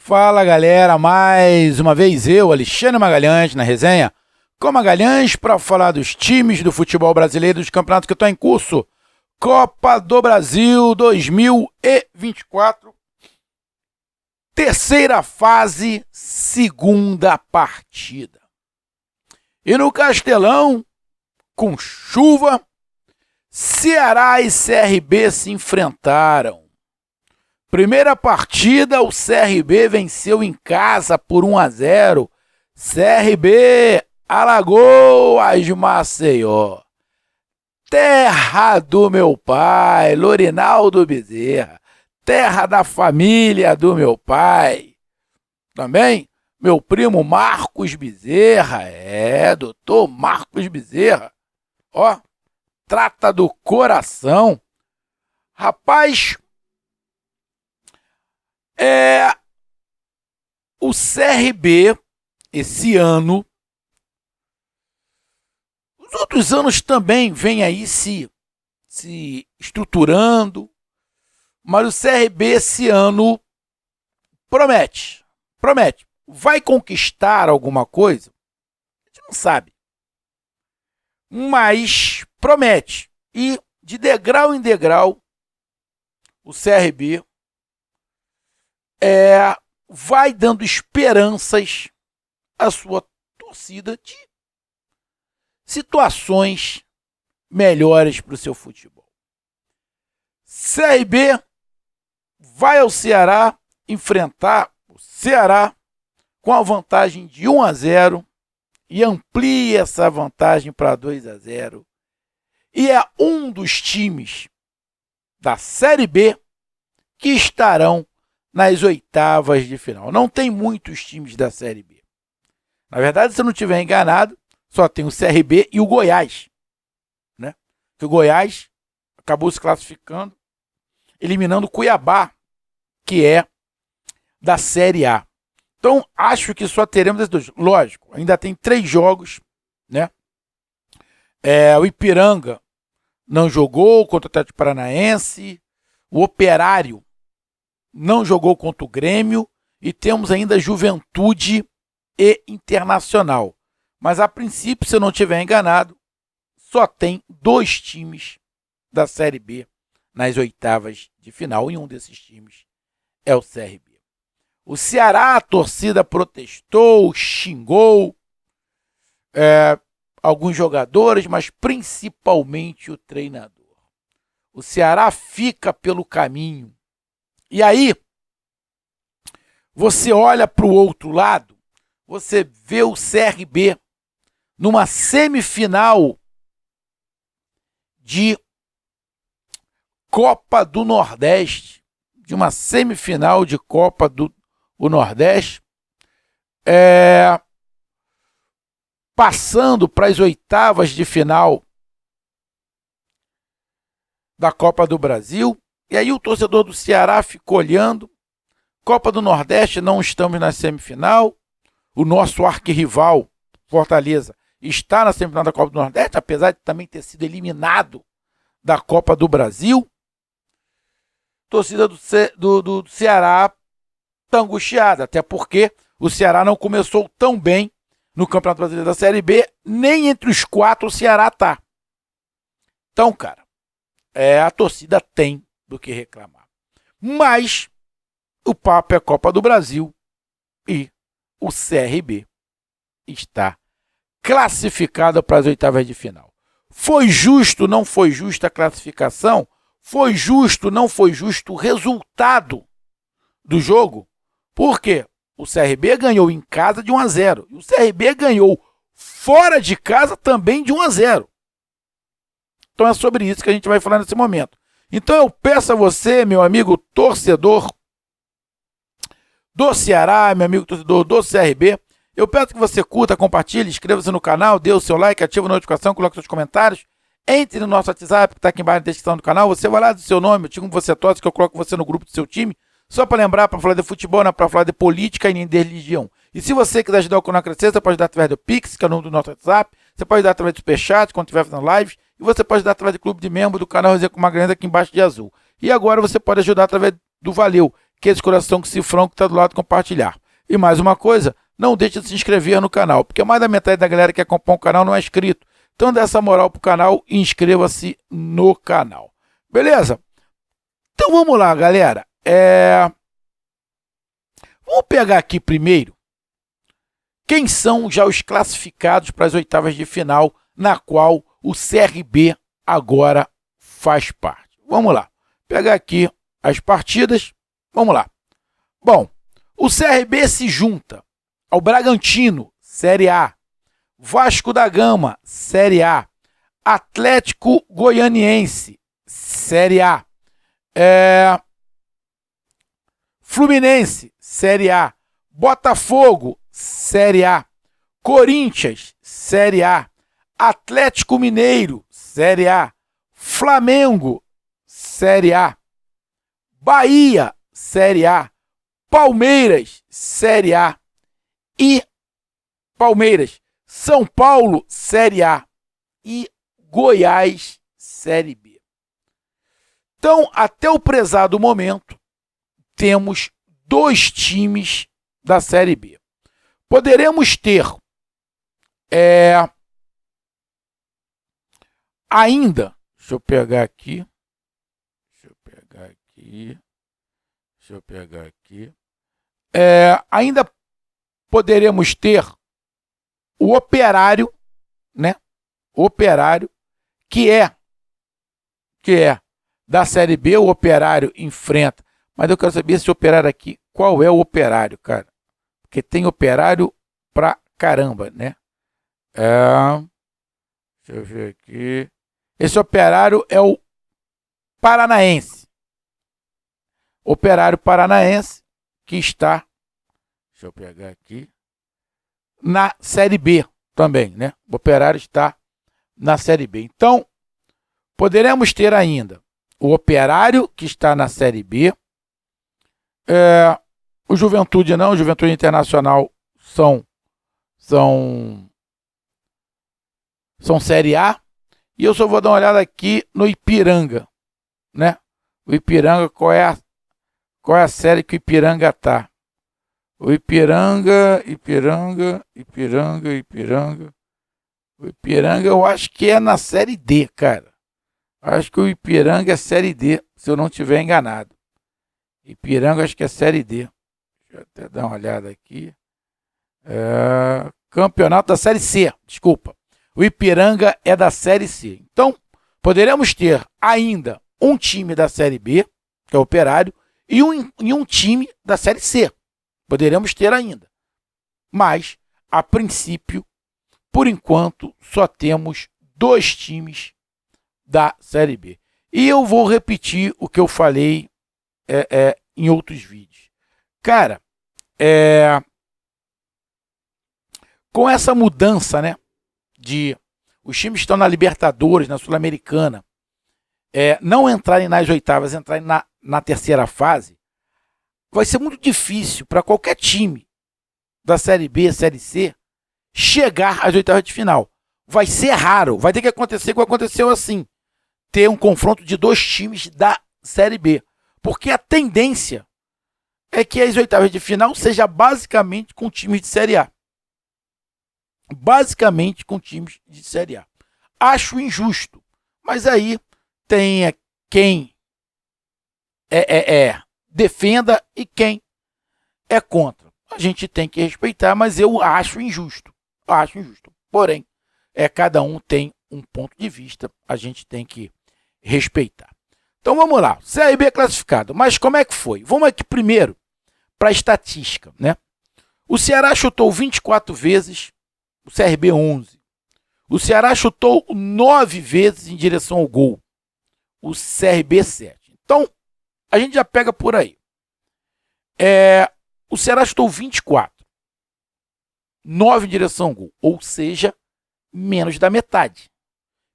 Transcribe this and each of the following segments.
Fala galera, mais uma vez eu, Alexandre Magalhães, na resenha com Magalhães para falar dos times do futebol brasileiro dos campeonatos que estão em curso. Copa do Brasil 2024, terceira fase, segunda partida. E no Castelão, com chuva, Ceará e CRB se enfrentaram. Primeira partida, o CRB venceu em casa por 1-0. CRB, Alagoas de Maceió. Terra do meu pai, Lorinaldo Bezerra. Terra da família do meu pai. Também, meu primo Marcos Bezerra. Doutor Marcos Bezerra. Ó, trata do coração. Rapaz, o CRB, esse ano, os outros anos também vem aí se estruturando, mas o CRB esse ano promete. Vai conquistar alguma coisa? A gente não sabe, mas promete. E de degrau em degrau, o CRB vai dando esperanças à sua torcida de situações melhores para o seu futebol. CRB vai ao Ceará enfrentar o Ceará com a vantagem de 1-0 e amplia essa vantagem para 2-0. E é um dos times da Série B que estarão nas oitavas de final. Não tem muitos times da Série B. Na verdade, se eu não estiver enganado, só tem o CRB e o Goiás, né? O Goiás acabou se classificando, eliminando o Cuiabá, que é da Série A. Então, acho que só teremos esses dois. Lógico, ainda tem 3 jogos, né? O Ipiranga não jogou contra o Atlético Paranaense, o Operário não jogou contra o Grêmio e temos ainda Juventude e Internacional. Mas a princípio, se eu não estiver enganado, só tem 2 times da Série B nas oitavas de final e um desses times é o CRB. O Ceará, a torcida protestou, xingou alguns jogadores, mas principalmente o treinador. O Ceará fica pelo caminho. E aí, você olha para o outro lado, você vê o CRB numa semifinal de Copa do Nordeste, Nordeste, passando para as oitavas de final da Copa do Brasil. E aí o torcedor do Ceará ficou olhando. Copa do Nordeste, não estamos na semifinal. O nosso arquirrival, Fortaleza, está na semifinal da Copa do Nordeste, apesar de também ter sido eliminado da Copa do Brasil. A torcida do Ceará está angustiada, até porque o Ceará não começou tão bem no Campeonato Brasileiro da Série B, nem entre os 4 o Ceará está. Então, cara, a torcida tem do que reclamar. Mas o papo é Copa do Brasil e o CRB está classificado para as oitavas de final. Foi justo, não foi justa a classificação? Foi justo, não foi justo o resultado do jogo? Por quê? O CRB ganhou em casa de 1-0 e o CRB ganhou fora de casa também de 1-0. Então é sobre isso que a gente vai falar nesse momento. Então eu peço a você, meu amigo torcedor do Ceará, meu amigo torcedor do CRB, eu peço que você curta, compartilhe, inscreva-se no canal, dê o seu like, ative a notificação, coloque seus comentários, entre no nosso WhatsApp que está aqui embaixo na descrição do canal, você vai lá do seu nome, eu digo como você torce, que eu coloco você no grupo do seu time, só para lembrar, para falar de futebol, não é para falar de política e nem de religião. E se você quiser ajudar o canal a crescer, você pode ajudar através do Pix, que é o número do nosso WhatsApp, você pode ajudar através do Superchat, quando estiver fazendo lives, e você pode ajudar através do clube de membro do canal Resenha com Magalhães aqui embaixo de azul. E agora você pode ajudar através do Valeu, aquele coração com cifrão que está do lado de compartilhar. E mais uma coisa, não deixe de se inscrever no canal, porque mais da metade da galera que acompanha o canal não é inscrito. Então dê essa moral pro canal e inscreva-se no canal. Beleza? Então vamos lá, galera. Vamos pegar aqui primeiro quem são já os classificados para as oitavas de final, na qual o CRB agora faz parte. Vamos lá. Pegar aqui as partidas. Vamos lá. Bom, o CRB se junta ao Bragantino, Série A, Vasco da Gama, Série A, Atlético Goianiense, Série A, Fluminense, Série A, Botafogo, Série A, Corinthians, Série A, Atlético Mineiro, Série A, Flamengo, Série A, Bahia, Série A, Palmeiras, Série A e São Paulo, Série A e Goiás, Série B. Então, até o prezado momento, temos 2 times da Série B. Poderemos ter ainda, deixa eu pegar aqui, ainda poderemos ter o Operário, né? Operário, que é da Série B, o Operário enfrenta. Mas eu quero saber esse Operário aqui, qual é o Operário, cara? Porque tem Operário pra caramba, né? Deixa eu ver aqui. Esse Operário é o Paranaense. Operário Paranaense, que está, deixa eu pegar aqui, na Série B também, né? O Operário está na Série B. Então, poderemos ter ainda o Operário, que está na Série B. O Juventude não, o Juventude Internacional são Série A. E eu só vou dar uma olhada aqui no Ipiranga, né? O Ipiranga, qual é a série que o Ipiranga tá? O Ipiranga, o Ipiranga eu acho que é na Série D, cara. Acho que o Ipiranga é Série D, se eu não estiver enganado. Ipiranga acho que é Série D. Deixa eu até dar uma olhada aqui. Campeonato da Série C, desculpa. O Ipiranga é da Série C. Então, poderemos ter ainda um time da Série B, que é o Operário, e um time da Série C. Poderemos ter ainda. Mas, a princípio, por enquanto, só temos 2 times da Série B. E eu vou repetir o que eu falei em outros vídeos. Cara, com essa mudança, né, de os times que estão na Libertadores, na Sul-Americana, não entrarem nas oitavas, entrarem na terceira fase, vai ser muito difícil para qualquer time da Série B, Série C, chegar às oitavas de final. Vai ser raro, vai ter que acontecer como aconteceu assim, ter um confronto de 2 times da Série B. Porque a tendência é que as oitavas de final seja basicamente com times de Série A. Basicamente com times de Série A. Acho injusto, mas aí tem quem defenda e quem é contra. A gente tem que respeitar, mas eu acho injusto. Porém, cada um tem um ponto de vista, a gente tem que respeitar. Então vamos lá, CRB classificado, mas como é que foi? Vamos aqui primeiro para a estatística, né? O Ceará chutou 24 vezes, o CRB 11. O Ceará chutou 9 vezes em direção ao gol, o CRB 7. Então, a gente já pega por aí. O Ceará chutou 24, 9 em direção ao gol, ou seja, menos da metade.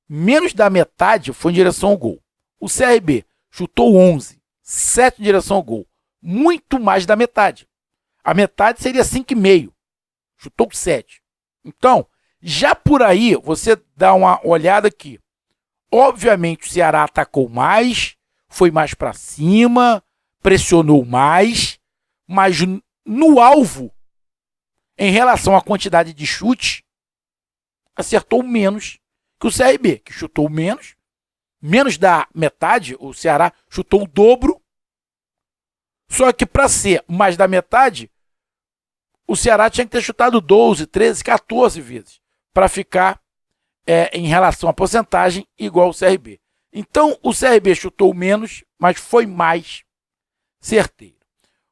Menos da metade foi em direção ao gol. O CRB chutou 11, 7 em direção ao gol. Muito mais da metade. A metade seria 5,5. Chutou 7. Então, já por aí, você dá uma olhada aqui. Obviamente, o Ceará atacou mais, foi mais para cima, pressionou mais, mas no alvo, em relação à quantidade de chute, acertou menos que o CRB, que chutou menos da metade. O Ceará chutou o dobro, só que para ser mais da metade, o Ceará tinha que ter chutado 12, 13, 14 vezes para ficar em relação à porcentagem igual ao CRB. Então o CRB chutou menos, mas foi mais certeiro.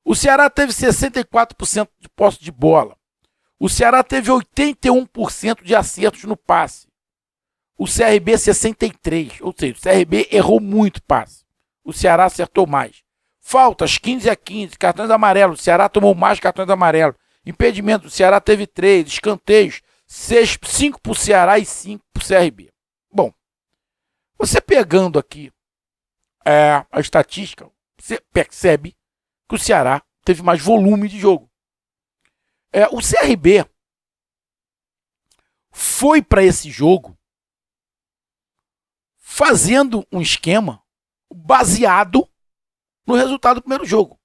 O Ceará teve 64% de posse de bola. O Ceará teve 81% de acertos no passe. O CRB 63%, ou seja, o CRB errou muito passe. O Ceará acertou mais. Faltas 15-15, cartões amarelos, o Ceará tomou mais cartões amarelos. Impedimento, o Ceará teve 3, escanteios, 5 para o Ceará e 5 para o CRB. Bom, você pegando aqui a estatística, você percebe que o Ceará teve mais volume de jogo. O CRB foi para esse jogo fazendo um esquema baseado no resultado do primeiro jogo.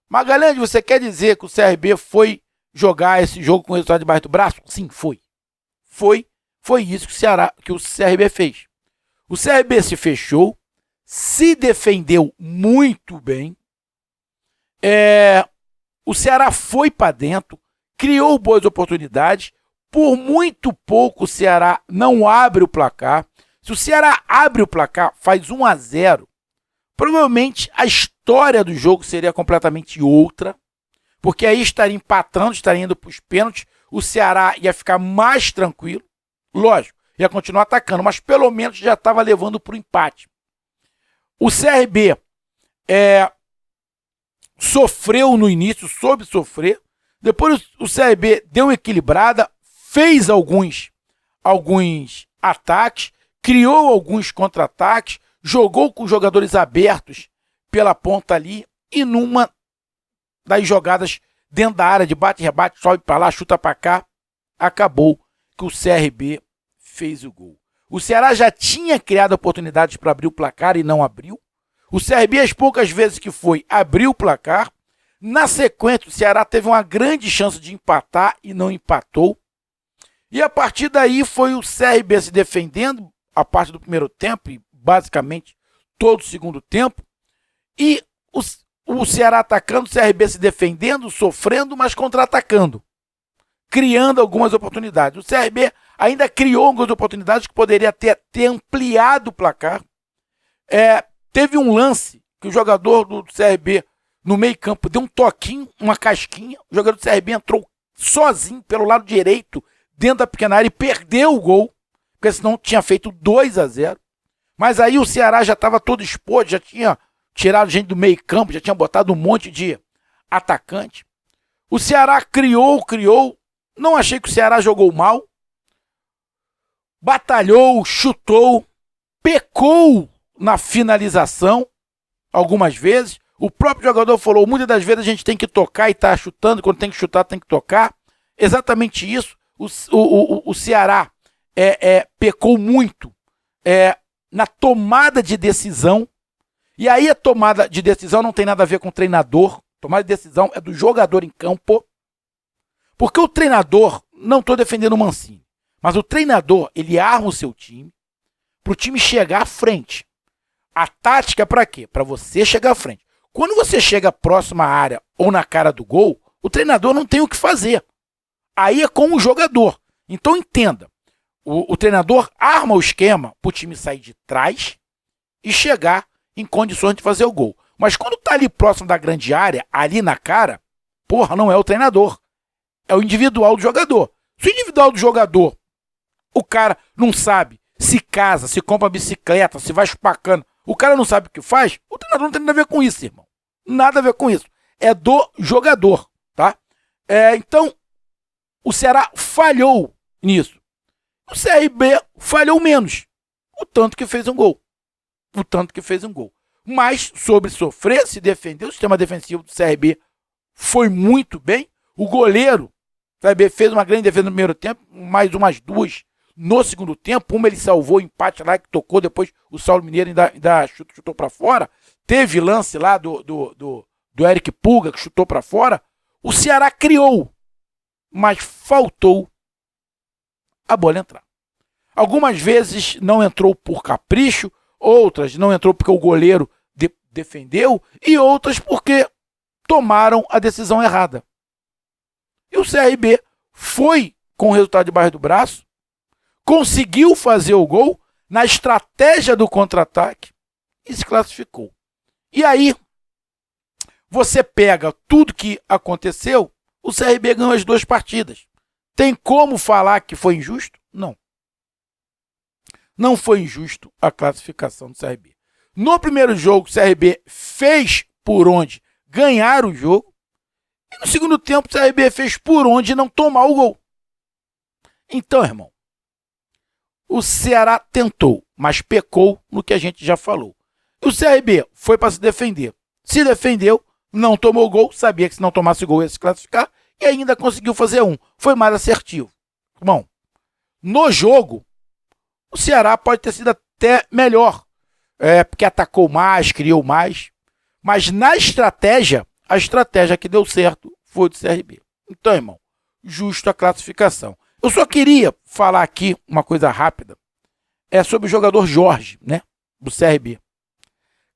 Magalhães, você quer dizer que o CRB foi jogar esse jogo com o resultado debaixo do braço? Sim, foi. Foi isso que o CRB fez. O CRB se fechou, se defendeu muito bem. O Ceará foi para dentro, criou boas oportunidades. Por muito pouco o Ceará não abre o placar. Se o Ceará abre o placar, faz 1-0, provavelmente a história do jogo seria completamente outra, porque aí estaria empatando, estaria indo para os pênaltis, o Ceará ia ficar mais tranquilo, lógico, ia continuar atacando, mas pelo menos já estava levando para o empate. O CRB sofreu no início, soube sofrer, depois o CRB deu uma equilibrada, fez alguns ataques, criou alguns contra-ataques, jogou com jogadores abertos pela ponta ali e numa das jogadas dentro da área de bate-rebate, sobe para lá, chuta para cá, acabou que o CRB fez o gol. O Ceará já tinha criado oportunidades para abrir o placar e não abriu. O CRB, as poucas vezes que foi, abriu o placar. Na sequência, o Ceará teve uma grande chance de empatar e não empatou. E a partir daí foi o CRB se defendendo a parte do primeiro tempo e basicamente todo o segundo tempo. E o Ceará atacando, o CRB se defendendo, sofrendo, mas contra-atacando, criando algumas oportunidades. O CRB ainda criou algumas oportunidades que poderia ter ampliado o placar. Teve um lance que o jogador do CRB no meio campo deu um toquinho, uma casquinha. O jogador do CRB entrou sozinho pelo lado direito dentro da pequena área e perdeu o gol, porque senão tinha feito 2-0. Mas aí o Ceará já estava todo exposto, já tinha tirado gente do meio campo, já tinha botado um monte de atacante. O Ceará criou. Não achei que o Ceará jogou mal. Batalhou, chutou, pecou na finalização algumas vezes. O próprio jogador falou, muitas das vezes a gente tem que tocar e tá chutando, quando tem que chutar tem que tocar. Exatamente isso. O Ceará pecou muito na tomada de decisão. E aí a tomada de decisão não tem nada a ver com o treinador. Tomada de decisão é do jogador em campo. Porque o treinador, não estou defendendo o Mancini, mas o treinador, ele arma o seu time para o time chegar à frente. A tática é para quê? Para você chegar à frente. Quando você chega próximo à área ou na cara do gol, o treinador não tem o que fazer. Aí é com o jogador. Então entenda, o treinador arma o esquema para o time sair de trás e chegar em condições de fazer o gol. Mas quando tá ali próximo da grande área, ali na cara, não é o treinador. É o individual do jogador. Se o individual do jogador, o cara não sabe se casa, se compra bicicleta, se vai espacando, o cara não sabe o que faz, o treinador não tem nada a ver com isso, irmão. Nada a ver com isso. É do jogador, tá? Então, o Ceará falhou nisso. O CRB falhou menos. O tanto que fez um gol. Mas, sobre sofrer, se defender, o sistema defensivo do CRB foi muito bem. O goleiro, o CRB fez uma grande defesa no primeiro tempo, mais umas duas no segundo tempo. Uma ele salvou o empate lá, que tocou, depois o Saulo Mineiro ainda chutou para fora. teve lance lá do Eric Pulga, que chutou para fora, o Ceará criou, mas faltou a bola entrar. Algumas vezes não entrou por capricho, outras não entrou porque o goleiro defendeu, e outras porque tomaram a decisão errada. E o CRB foi com o resultado debaixo do braço, conseguiu fazer o gol na estratégia do contra-ataque e se classificou. E aí, você pega tudo que aconteceu, o CRB ganhou as 2 partidas. Tem como falar que foi injusto? Não. Não foi injusto a classificação do CRB. No primeiro jogo, o CRB fez por onde ganhar o jogo. E no segundo tempo, o CRB fez por onde não tomar o gol. Então, irmão, o Ceará tentou, mas pecou no que a gente já falou. E o CRB foi para se defender. Se defendeu, não tomou gol, sabia que se não tomasse gol ia se classificar, e ainda conseguiu fazer um. Foi mais assertivo. Bom, no jogo, o Ceará pode ter sido até melhor, porque atacou mais, criou mais, mas na estratégia, a estratégia que deu certo foi do CRB. Então, irmão, justo a classificação. Eu só queria falar aqui uma coisa rápida, sobre o jogador Jorge, né, do CRB.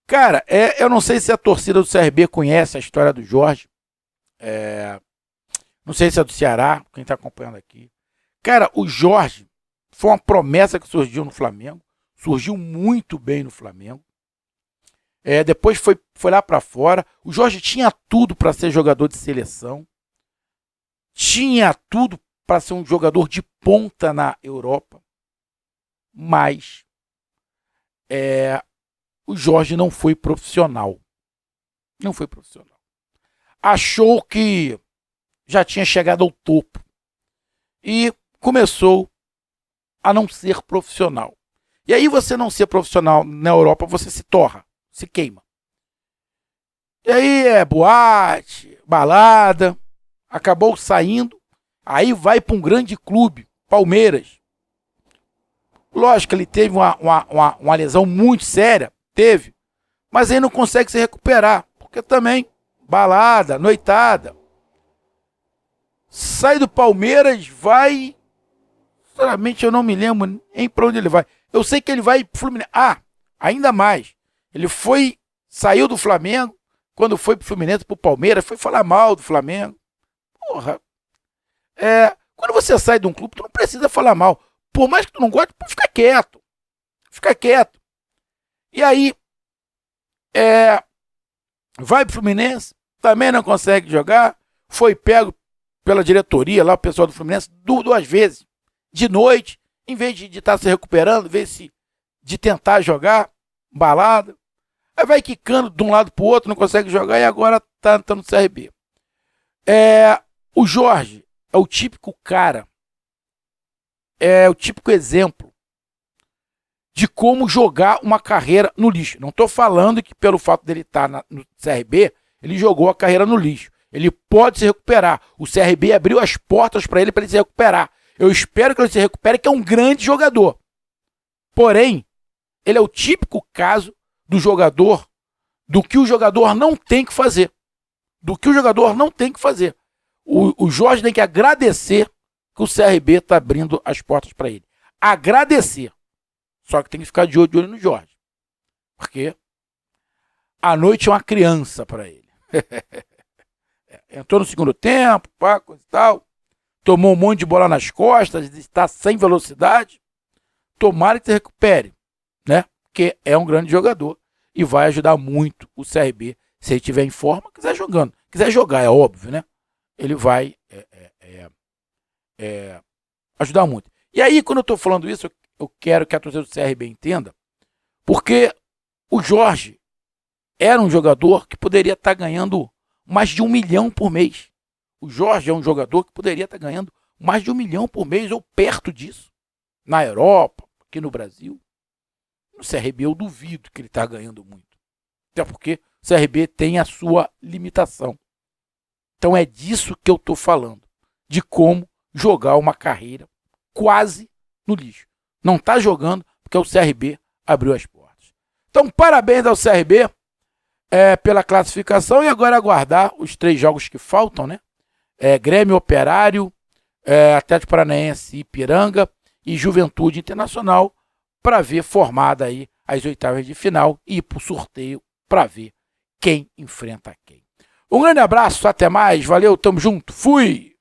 Cara, eu não sei se a torcida do CRB conhece a história do Jorge, não sei se é do Ceará, quem está acompanhando aqui. Cara, o Jorge foi uma promessa que surgiu no Flamengo, surgiu muito bem no Flamengo. Depois foi lá para fora. O Jorge tinha tudo para ser jogador de seleção, tinha tudo para ser um jogador de ponta na Europa, mas o Jorge não foi profissional. Não foi profissional. Achou que já tinha chegado ao topo e começou a não ser profissional. E aí você não ser profissional na Europa, você se torra, se queima. E aí boate, balada, acabou saindo, aí vai para um grande clube, Palmeiras. Lógico que ele teve uma lesão muito séria, teve, mas aí não consegue se recuperar, porque também, balada, noitada. Sai do Palmeiras, vai... Sinceramente, eu não me lembro nem para onde ele vai. Eu sei que ele vai pro Fluminense. Ainda mais. Ele saiu do Flamengo, quando foi pro Fluminense, pro Palmeiras, foi falar mal do Flamengo. Porra. Quando você sai de um clube, tu não precisa falar mal. Por mais que tu não goste, fica quieto. Fica quieto. E aí, vai pro Fluminense, também não consegue jogar, foi pego pela diretoria lá, o pessoal do Fluminense, 2 vezes, de noite, em vez de estar se recuperando, em vez de tentar jogar, balada. Aí vai quicando de um lado pro outro, não consegue jogar e agora tá no CRB. O Jorge é o típico cara, o típico exemplo de como jogar uma carreira no lixo. Não estou falando que pelo fato dele estar no CRB, ele jogou a carreira no lixo. Ele pode se recuperar. O CRB abriu as portas para ele se recuperar. Eu espero que ele se recupere, que é um grande jogador. Porém, ele é o típico caso do jogador, do que o jogador não tem que fazer. Do que o jogador não tem que fazer. O Jorge tem que agradecer que o CRB está abrindo as portas para ele. Agradecer. Só que tem que ficar de olho no Jorge. Porque a noite é uma criança para ele. Entrou no segundo tempo, coisa e tal. Tomou um monte de bola nas costas, está sem velocidade. Tomara que se recupere, né? Porque é um grande jogador e vai ajudar muito o CRB. Se ele estiver em forma, quiser jogando. Quiser jogar, é óbvio, né? Ele vai ajudar muito. E aí, quando eu estou falando isso, eu quero que a torcida do CRB entenda, porque o Jorge era um jogador que poderia estar ganhando mais de 1 milhão por mês. O Jorge é um jogador que poderia estar ganhando mais de 1 milhão por mês ou perto disso. Na Europa, aqui no Brasil. No CRB eu duvido que ele está ganhando muito. Até porque o CRB tem a sua limitação. Então é disso que eu estou falando. De como jogar uma carreira quase no lixo. Não está jogando porque o CRB abriu as portas. Então parabéns ao CRB. pela classificação e agora aguardar os 3 jogos que faltam, né? Grêmio, Operário, Atlético Paranaense, Ipiranga e Juventude Internacional para ver formada aí as oitavas de final e ir para o sorteio para ver quem enfrenta quem. Um grande abraço, até mais, valeu, tamo junto, fui!